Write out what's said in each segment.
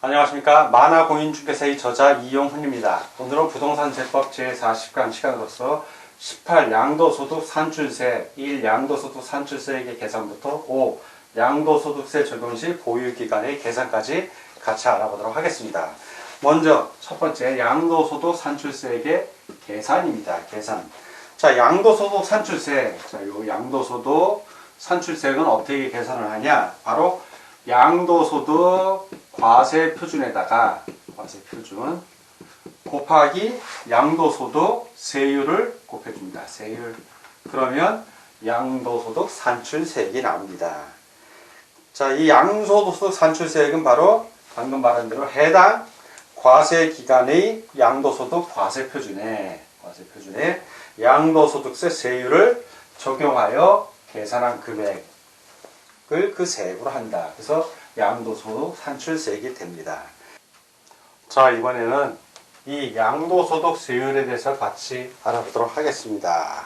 안녕하십니까. 만화공인중개사의 저자 이용훈입니다. 오늘은 부동산 제법 제40강 시간으로서 18 양도소득 산출세 1 양도소득 산출세액의 계산부터 5 양도소득세 적용 시 보유기간의 계산까지 같이 알아보도록 하겠습니다. 먼저 첫 번째 양도소득 산출세액의 계산입니다. 계산. 자, 양도소득 산출세. 자, 요 양도소득 산출세액은 어떻게 계산을 하냐? 바로 양도소득 과세표준에다가 과세표준 곱하기 양도소득 세율을 곱해줍니다. 세율. 그러면 양도소득 산출세액이 나옵니다. 자, 이 양도소득 산출세액은 바로 방금 말한 대로 해당 과세기간의 양도소득 과세표준에 양도소득세 세율을 적용하여 계산한 금액을 그 세액으로 한다. 그래서 양도소득 산출세액이 됩니다. 자, 이번에는 이 양도소득 세율에 대해서 같이 알아보도록 하겠습니다.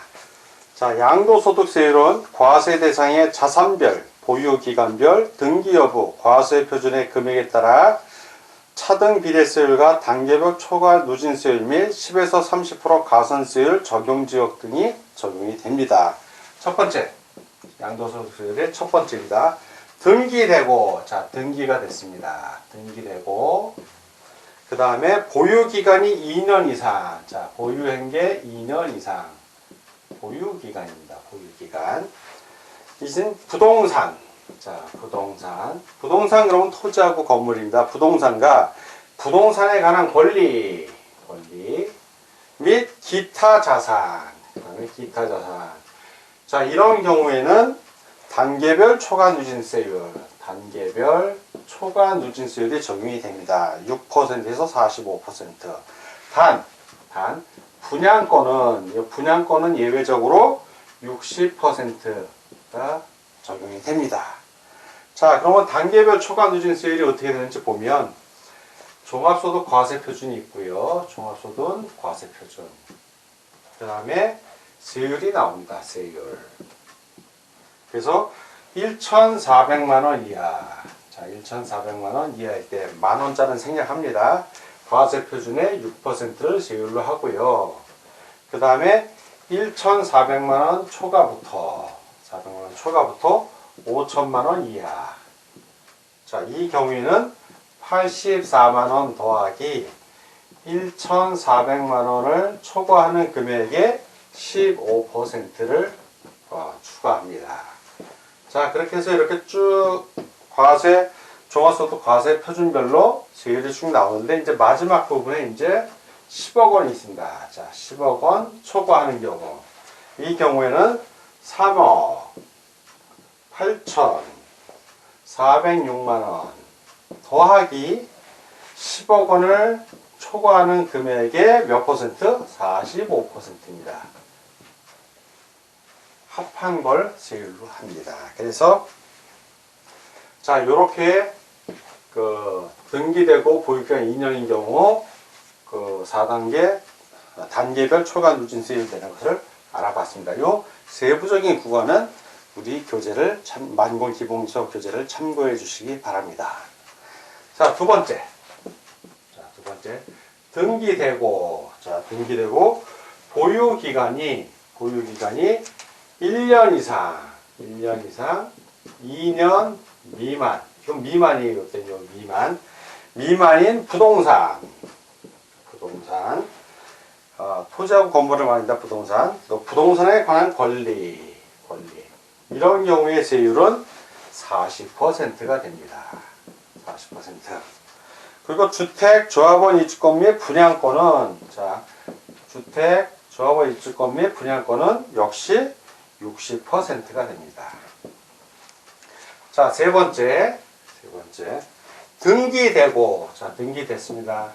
자, 양도소득 세율은 과세 대상의 자산별, 보유기간별, 등기여부, 과세표준의 금액에 따라 차등 비례세율과 단계별 초과 누진세율 및 10에서 30% 가산세율 적용지역 등이 적용이 됩니다. 첫 번째, 양도소득세율의 첫 번째입니다. 등기되고, 자, 등기가 됐습니다. 등기되고, 그 다음에 보유기간이 2년 이상, 자, 보유한 게 2년 이상, 보유기간입니다. 보유기간. 이제 부동산, 자, 부동산 그러면 토지하고 건물입니다. 부동산과 부동산에 관한 권리 및 기타 자산, 그 다음에 기타 자산. 자, 이런 경우에는 단계별 초과 누진세율, 이 적용이 됩니다. 6%에서 45%. 단, 분양권은 예외적으로 60%가 적용이 됩니다. 자, 그러면 단계별 초과 누진세율이 어떻게 되는지 보면 종합소득 과세표준이 있고요. 종합소득 과세표준. 그 다음에 세율이 나옵니다. 세율. 그래서 1,400만원 이하. 자, 1,400만원 이하일 때 만원짜리는 생략합니다. 과세표준의 6%를 세율로 하고요. 그 다음에 1,400만원 초과부터 5천만원 이하. 자, 이 경우에는 84만원 더하기 1,400만원을 초과하는 금액의 15%를 추가합니다. 자, 그렇게 해서 이렇게 쭉 종합소득 과세 표준별로 세율이 쭉 나오는데, 이제 마지막 부분에 이제 10억 원이 있습니다. 자, 10억 원 초과하는 경우. 이 경우에는 3억 8,406만원 더하기 10억 원을 초과하는 금액의 몇 퍼센트? 45%입니다. 합한 걸 세율로 합니다. 그래서 자, 요렇게 등기되고 보유기간 2년인 경우 4단계 단계별 초과 누진세율 되는 것을 알아봤습니다. 요 세부적인 구간은 우리 교재를 만공기본서 교재를 참고해 주시기 바랍니다. 자, 두 번째. 등기되고 보유기간이 1년 이상 2년 미만. 이건 미만이에요. 미만인 부동산. 토지하고 건물을 말합니다. 또 부동산에 관한 권리. 이런 경우의 세율은 40%가 됩니다. 40%. 그리고 주택, 조합원 입주권 및 분양권은, 자, 주택, 조합원 입주권 및 분양권은 역시 60%가 됩니다. 자, 세 번째. 등기되고, 자, 등기됐습니다.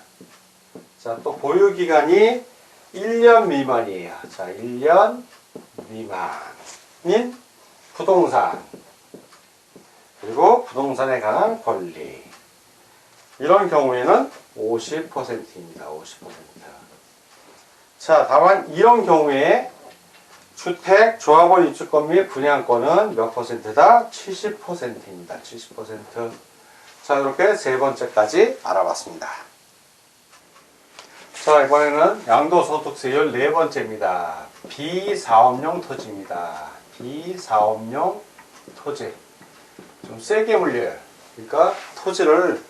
자, 또 보유기간이 1년 미만이에요. 자, 1년 미만인 부동산. 그리고 부동산에 관한 권리. 이런 경우에는 50%입니다. 50%. 자, 다만 이런 경우에 주택, 조합원 입주권 및 분양권은 몇 퍼센트다? 70%입니다. 70%. 자, 이렇게 세 번째까지 알아봤습니다. 자, 이번에는 양도소득세율 네 번째입니다. 비사업용 토지입니다. 비사업용 토지. 좀 세게 물려요. 그러니까 토지를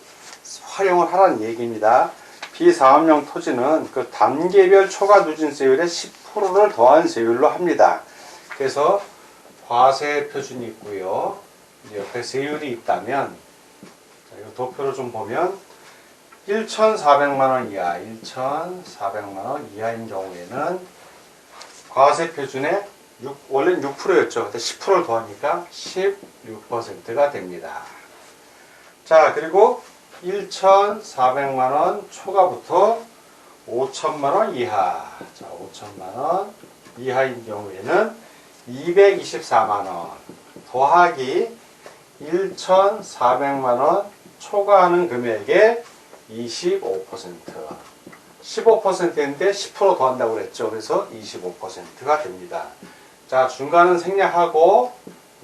활용을 하라는 얘기입니다. 비사업용 토지는 그 단계별 초과 누진세율의 10%를 더한 세율로 합니다. 그래서 과세 표준이 있고요. 옆에 세율이 있다면, 자, 이 도표를 좀 보면 1,400만원 이하, 1,400만원 이하인 경우에는 과세 표준에 원래는 6%였죠. 근데 10%를 더하니까 16%가 됩니다. 자, 그리고 1,400만원 초과부터 5천만원 이하. 자, 5천만원 이하인 경우에는 224만원 더하기 1,400만원 초과하는 금액의 25%. 15%인데 10% 더한다고 그랬죠. 그래서 25%가 됩니다. 자, 중간은 생략하고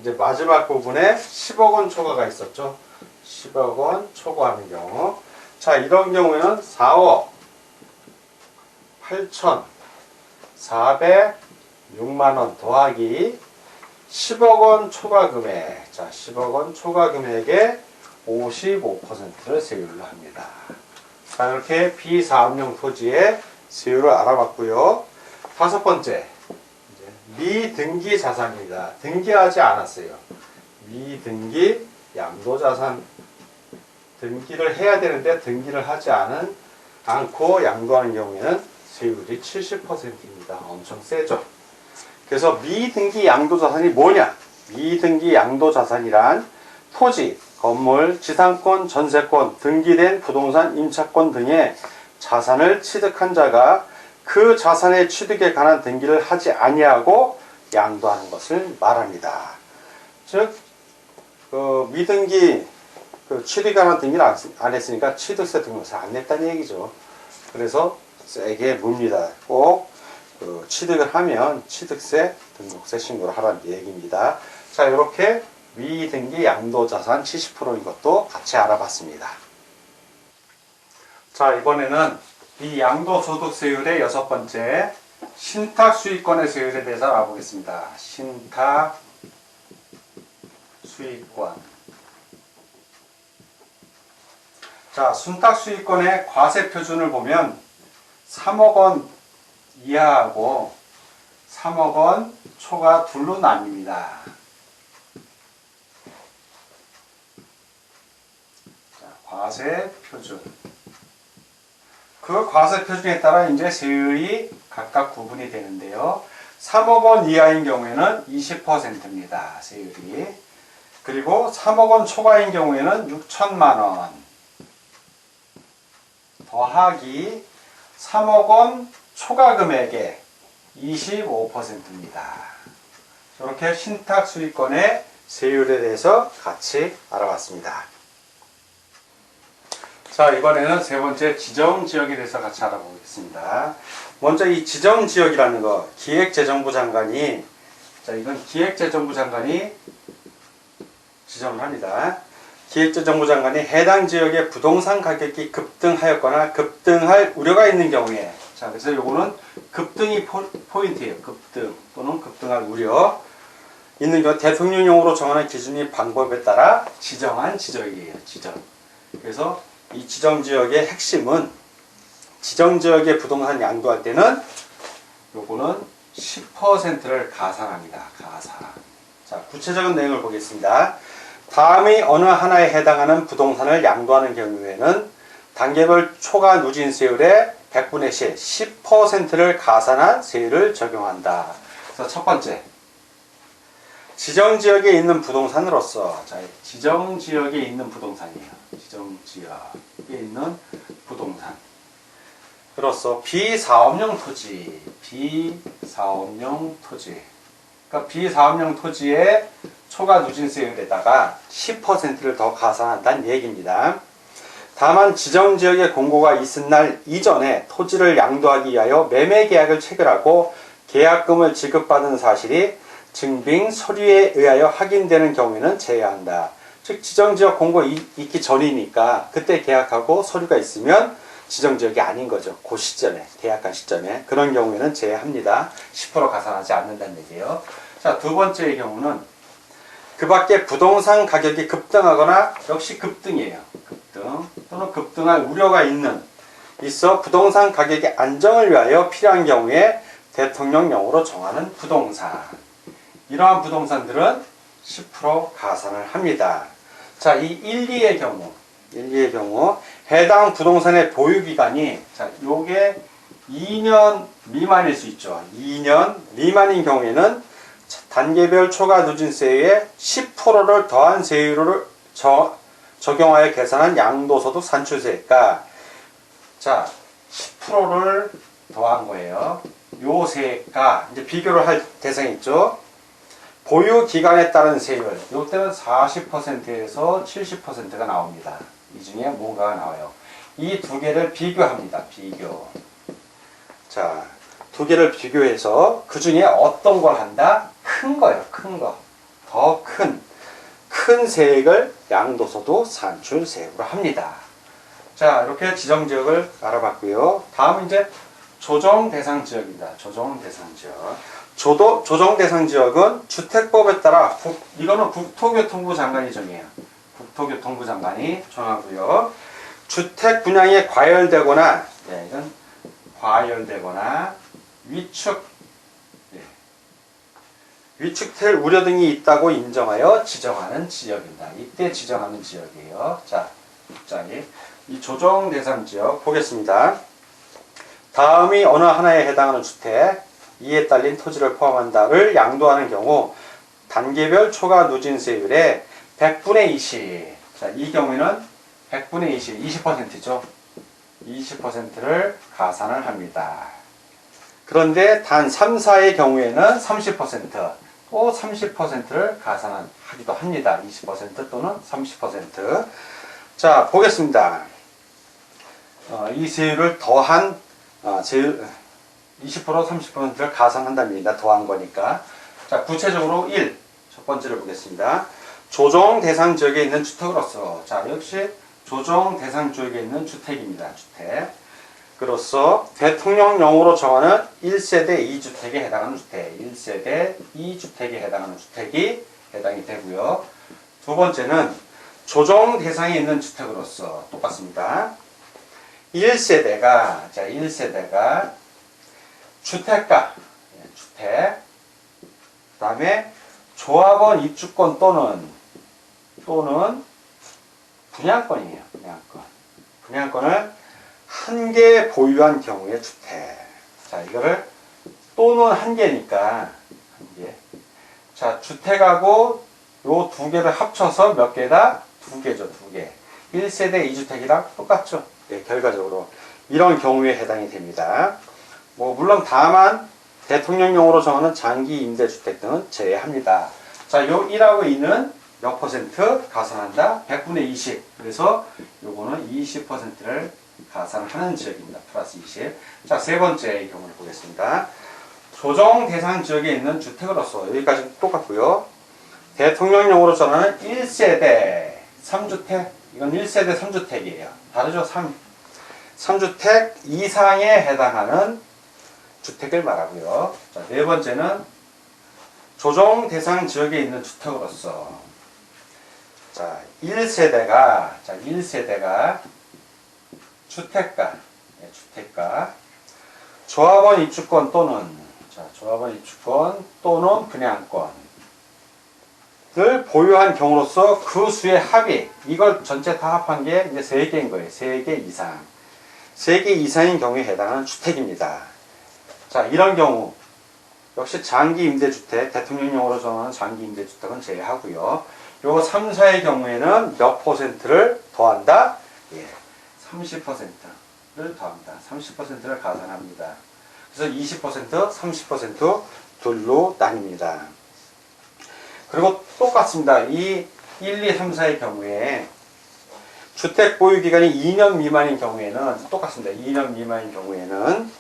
이제 마지막 부분에 10억 원 초과가 있었죠. 10억 원 초과하는 경우. 자, 이런 경우에는 4억 8,406만 원 더하기 10억 원 초과 금액. 자, 10억 원 초과 금액의 55%를 세율로 합니다. 자, 이렇게 비사업용 토지의 세율을 알아봤고요. 다섯 번째, 미등기 자산입니다. 등기하지 않았어요. 미등기 양도자산. 등기를 해야 되는데 등기를 하지 않고 양도하는 경우에는 세율이 70%입니다. 엄청 세죠. 그래서 미등기 양도자산이 뭐냐? 미등기 양도자산이란 토지, 건물, 지상권, 전세권, 등기된 부동산, 임차권 등의 자산을 취득한 자가 그 자산의 취득에 관한 등기를 하지 아니하고 양도하는 것을 말합니다. 즉, 미등기 취득에 관한 등기를 안 했으니까 취득세 등록세 안 냈다는 얘기죠. 그래서 세게 묻니다. 꼭 취득을 하면 취득세 등록세 신고를 하라는 얘기입니다. 자, 이렇게 미등기 양도자산 70%인 것도 같이 알아봤습니다. 자, 이번에는 이 양도소득세율의 여섯 번째 신탁수익권의 세율에 대해서 알아보겠습니다. 신탁수익권. 자, 신탁수익권의 과세 표준을 보면 3억 원 이하하고 3억 원 초과 둘로 나뉩니다. 자, 과세 표준. 그 과세 표준에 따라 이제 세율이 각각 구분이 되는데요. 3억 원 이하인 경우에는 20%입니다. 세율이. 그리고 3억 원 초과인 경우에는 6천만 원 더하기 3억 원 초과 금액의 25%입니다. 이렇게 신탁수익권의 세율에 대해서 같이 알아봤습니다. 자, 이번에는 세 번째 지정지역에 대해서 같이 알아보겠습니다. 먼저 이 지정지역이라는 거, 기획재정부 장관이, 자, 이건 기획재정부 장관이 지정을 합니다. 기획재정부 장관이 해당 지역의 부동산 가격이 급등하였거나 급등할 우려가 있는 경우에, 자, 그래서 요거는 급등이 포인트예요. 급등 또는 급등할 우려 있는 경우 대통령령으로 정하는 기준이 방법에 따라 지정한 지역이에요. 지정. 그래서 이 지정지역의 핵심은 지정지역의 부동산 양도할 때는 요거는 10%를 가산합니다. 가산. 자, 구체적인 내용을 보겠습니다. 다음의 어느 하나에 해당하는 부동산을 양도하는 경우에는 단계별 초과 누진세율의 100분의 10%를 가산한 세율을 적용한다. 그래서 첫 번째, 지정지역에 있는 부동산으로서, 자, 지정지역에 있는 부동산이에요. 지정지역에 있는 부동산으로서 비사업용 토지, 그러니까 비사업용 토지의 초과 누진세율에다가 10%를 더 가산한다는 얘기입니다. 다만 지정지역에 공고가 있은 날 이전에 토지를 양도하기 위하여 매매계약을 체결하고 계약금을 지급받은 사실이 증빙 서류에 의하여 확인되는 경우에는 제외한다. 즉 지정지역 공고 있기 전이니까 그때 계약하고 서류가 있으면 지정지역이 아닌 거죠. 그 시점에, 계약한 시점에. 그런 경우에는 제외합니다. 10% 가산하지 않는다는 얘기예요. 자, 두 번째의 경우는 그 밖에 부동산 가격이 급등하거나 역시 급등이에요. 급등 또는 급등할 우려가 있어 부동산 가격의 안정을 위하여 필요한 경우에 대통령령으로 정하는 부동산. 이러한 부동산들은 10% 가산을 합니다. 자, 이 1, 2의 경우 해당 부동산의 보유기간이 자, 요게 2년 미만일 수 있죠. 2년 미만인 경우에는 단계별 초과 누진세율에 10%를 더한 세율을 적용하여 계산한 양도소득 산출세가 자 10%를 더한 거예요. 요 세가 이제 비교를 할 대상이 있죠. 보유 기간에 따른 세율 요때는 40%에서 70%가 나옵니다. 이 중에 뭔가가 나와요. 이 두 개를 비교합니다. 비교. 자, 두 개를 비교해서 그 중에 어떤 걸 한다? 큰 거예요. 큰 거. 더 큰 세액을 양도소득 산출세율로 합니다. 자, 이렇게 지정지역을 알아봤고요. 다음은 이제 조정 대상 지역입니다. 조정 대상 지역. 조정 대상 지역은 주택법에 따라 이거는 국토교통부 장관이 정해요. 국토교통부 장관이 정하고요. 주택 분양이 과열되거나 이건 과열되거나 위축될 우려 등이 있다고 인정하여 지정하는 지역입니다. 이때 지정하는 지역이에요. 자, 이 조정 대상 지역 보겠습니다. 다음이 어느 하나에 해당하는 주택, 이에 딸린 토지를 포함한다를 양도하는 경우 단계별 초과 누진세율의 100분의 20. 자, 이 경우에는 100분의 20, 20%죠. 20%를 가산을 합니다. 그런데 단 3, 4의 경우에는 30%, 또 30%를 가산하기도 합니다. 20% 또는 30%. 자, 보겠습니다. 이 세율을 더한 세율 20%, 30%를 가산한답니다. 더한 거니까. 자, 구체적으로 1, 첫 번째를 보겠습니다. 조정 대상 지역에 있는 주택으로서, 자, 역시 조정 대상 지역에 있는 주택입니다. 주택. 그로서 대통령령으로 정하는 1세대 2주택에 해당하는 주택, 1세대 2주택에 해당하는 주택이 해당이 되고요. 두 번째는 조정 대상에 있는 주택으로서 똑같습니다. 1세대가 주택가, 주택, 그 다음에 조합원 입주권 또는 분양권이에요. 분양권을 한 개 보유한 경우의 주택. 자, 이거를 또는 한 개니까 한 개. 자, 주택하고 요 두 개를 합쳐서 몇 개다? 두 개죠, 두 개. 1세대 2주택이랑 똑같죠. 네, 결과적으로 이런 경우에 해당이 됩니다. 물론 다만 대통령령으로 정하는 장기 임대주택 등은 제외합니다. 자, 요 1하고 2는 몇 퍼센트 가산한다? 100분의 20. 그래서 요거는 20%를 가산하는 지역입니다. 플러스 20. 자, 세 번째의 경우를 보겠습니다. 조정 대상 지역에 있는 주택으로서 여기까지 똑같고요. 대통령령으로 정하는 1세대 3주택. 이건 1세대 3주택이에요. 다르죠? 3주택 이상에 해당하는 주택을 말하고요. 자, 네 번째는 조정 대상 지역에 있는 주택으로서 자, 1세대가 주택가, 조합원 입주권 또는 분양권을 보유한 경우로서 그 수의 합이 이걸 전체 다 합한 게 이제 3개인 거예요. 3개 이상. 3개 이상인 경우에 해당하는 주택입니다. 자, 이런 경우 역시 장기 임대주택, 대통령령으로 정하는 장기 임대주택은 제외하고요. 요 3, 4의 경우에는 몇 퍼센트를 더한다? 예, 30%를 더합니다. 30%를 가산합니다. 그래서 20%, 30% 둘로 나뉩니다. 그리고 똑같습니다. 이 1, 2, 3, 4의 경우에 주택 보유 기간이 2년 미만인 경우에는 똑같습니다. 2년 미만인 경우에는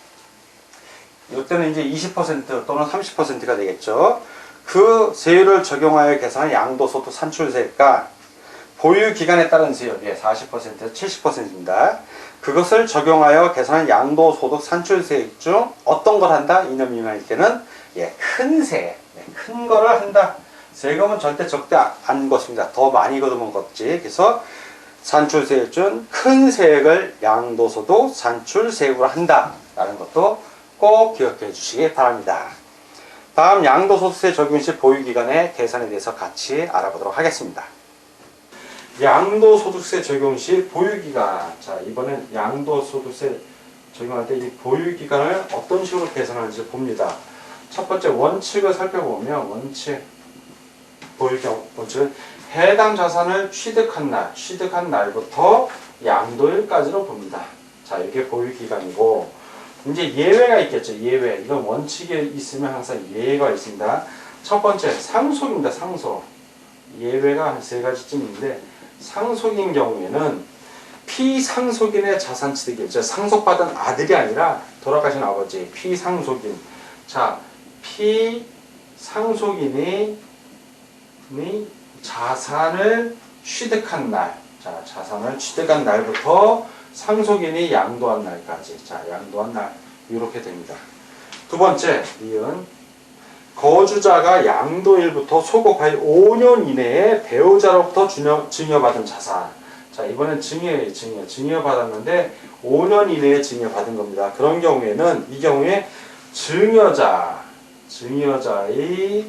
이때는 이제 20% 또는 30%가 되겠죠. 그 세율을 적용하여 계산한 양도소득 산출세가 보유기간에 따른 세율이 40%에서 70%입니다. 그것을 적용하여 계산한 양도소득 산출세액 중 어떤 걸 한다? 이념 미만일 때는 큰 세, 큰 거를 한다. 세금은 절대 적대 안 걷습니다. 더 많이 걷으면 걷지. 그래서 산출세액 중 큰 세액을 양도소득 산출세액으로 한다. 라는 것도 꼭 기억해 주시기 바랍니다. 다음 양도소득세 적용 시 보유기간의 계산에 대해서 같이 알아보도록 하겠습니다. 양도소득세 적용 시 보유기간. 자, 이번엔 양도소득세 적용할 때 이 보유기간을 어떤 식으로 계산하는지 봅니다. 첫 번째 원칙을 살펴보면 보유기간 원칙은 해당 자산을 취득한 날부터 양도일까지로 봅니다. 자, 이게 보유기간이고, 이제 예외가 있겠죠. 예외. 이건 원칙에 있으면 항상 예외가 있습니다. 첫 번째 상속입니다. 상속. 예외가 한 3가지쯤 있는데, 상속인 경우에는 피상속인의 자산 취득이죠. 상속받은 아들이 아니라 돌아가신 아버지, 피상속인. 자, 피상속인이 자산을 취득한 날, 자, 자산을 취득한 날부터 상속인이 양도한 날까지, 자, 양도한 날, 이렇게 됩니다. 두 번째, 이은 거주자가 양도일부터 소급하여 5년 이내에 배우자로부터 증여받은 자산. 자, 이번엔 증여예요. 증여받았는데 5년 이내에 증여받은 겁니다. 그런 경우에는 이 경우에 증여자의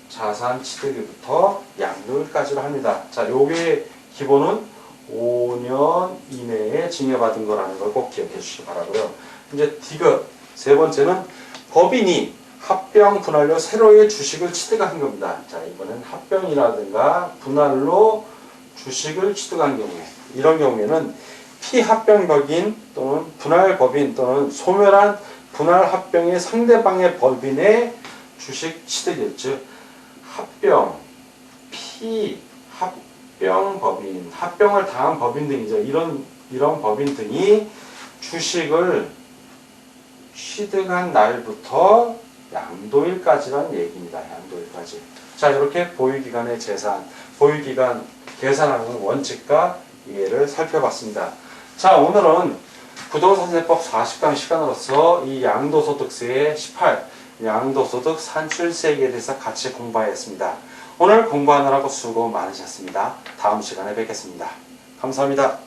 자산 취득일부터 양도일까지로 합니다. 자, 요게 기본은 5년 이내에 증여받은 거라는 걸 꼭 기억해 주시기 바라고요. 이제 디귿 세 번째는 법인이 합병 분할로 새로의 주식을 취득한 겁니다. 자, 이번엔 합병이라든가 분할로 주식을 취득한 경우에, 이런 경우에는 피합병 법인 또는 분할 법인 또는 소멸한 분할 합병의 상대방의 법인의 주식 취득일, 즉 합병, 피합병 법인, 합병을 당한 법인 등이죠. 이런 법인 등이 주식을 취득한 날부터 양도일까지란 얘기입니다. 양도일까지. 자, 이렇게 보유기간의 재산, 보유기간 계산하는 원칙과 이해를 살펴봤습니다. 자, 오늘은 부동산세법 40강 시간으로서 이 양도소득세의 18, 양도소득 산출세액에 대해서 같이 공부하였습니다. 오늘 공부하느라고 수고 많으셨습니다. 다음 시간에 뵙겠습니다. 감사합니다.